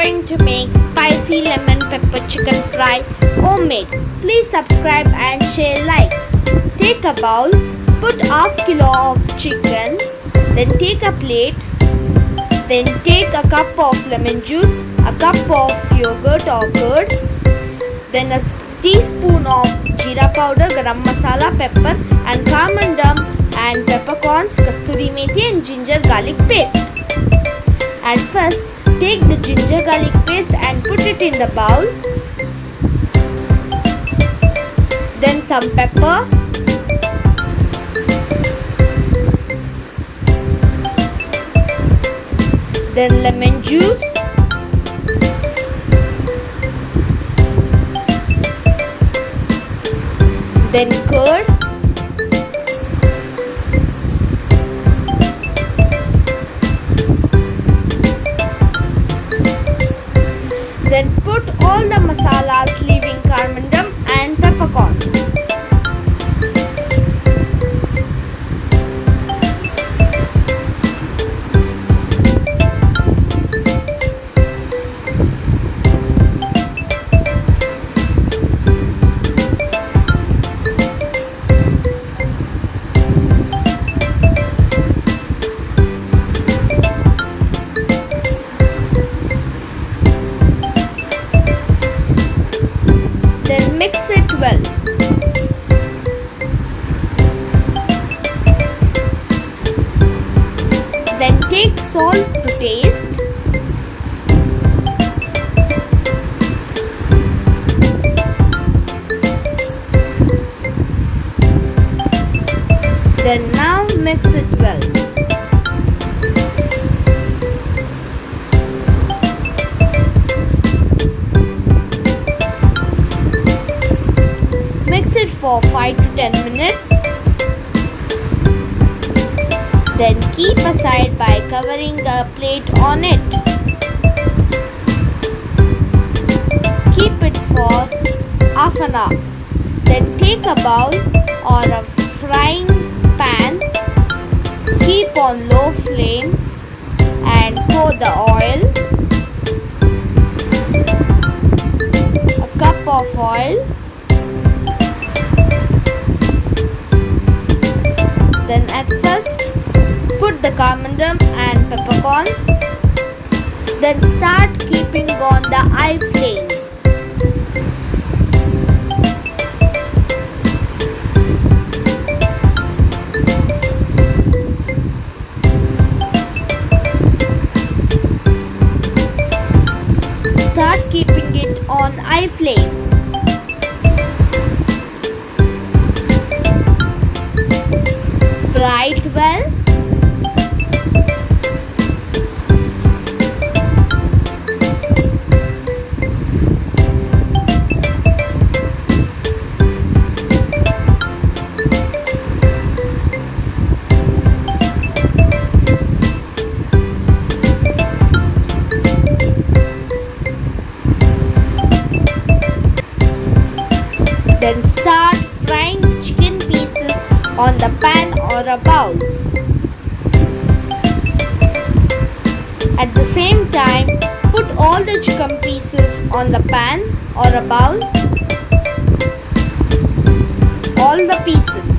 going to make spicy lemon pepper chicken fry homemade. Please subscribe and share like. Take a bowl, put half kilo of chicken, then take a plate, then take a cup of lemon juice, a cup of yogurt or curd, then a teaspoon of jeera powder, garam masala, pepper and cardamom and peppercorns, kasturi methi and ginger garlic paste. At first, take the ginger garlic paste and put it in the bowl. Then some pepper. Then lemon juice. Then curd. Then put all the masalas leaving cardamom and peppercorns. Then mix it well. Then take salt to taste. Then now mix it well. Mix it for 5 to 10 minutes. Then keep aside by covering a plate on it. Keep it for half an hour. Then take a bowl or a frying pan. Keep on low flame and pour the oil. A cup of oil. Then at first put the cardamom and peppercorns. Then start keeping on the high flame. Start keeping it on high flame. Fry it well. Then start frying the chicken pieces on the pan or a bowl. At the same time, put all the chicken pieces on the pan or a bowl. All the pieces.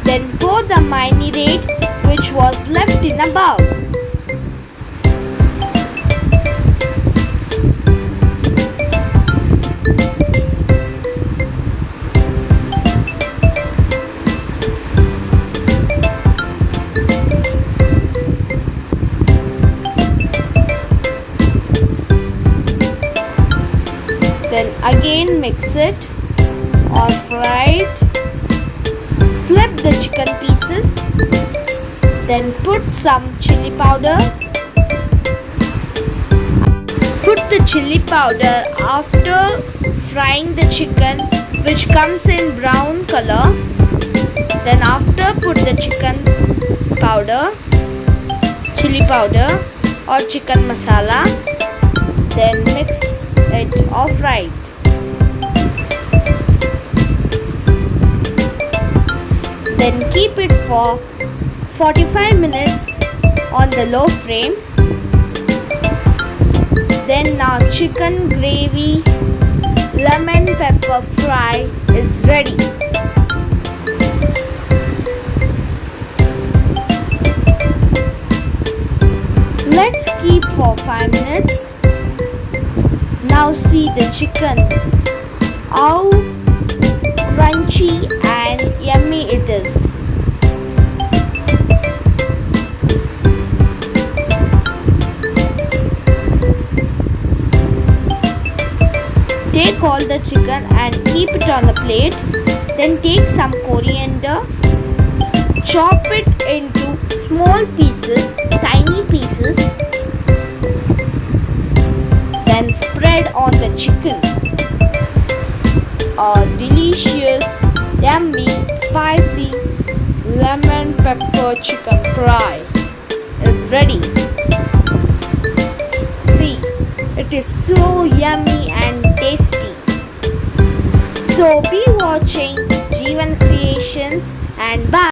Then pour the marinade which was left in a bowl. Then again mix it or fry it. Flip the chicken pieces. Then put some chili powder. Put the chili powder after frying the chicken which comes in brown color. Then after put the chicken powder, chili powder or chicken masala. Then mix it off right. Then keep it for 45 minutes on the low flame. Then now chicken gravy lemon pepper fry is ready. Let's keep for 5 minutes. Now see the chicken. How crunchy and yummy it is. Take all the chicken and keep it on the plate. Then take some coriander, chop it into small pieces, tiny pieces. Then spread on the chicken. A delicious, yummy, spicy lemon pepper chicken fry is ready. See, it is so yummy and tasty. So be watching Jeevan Creations and bye.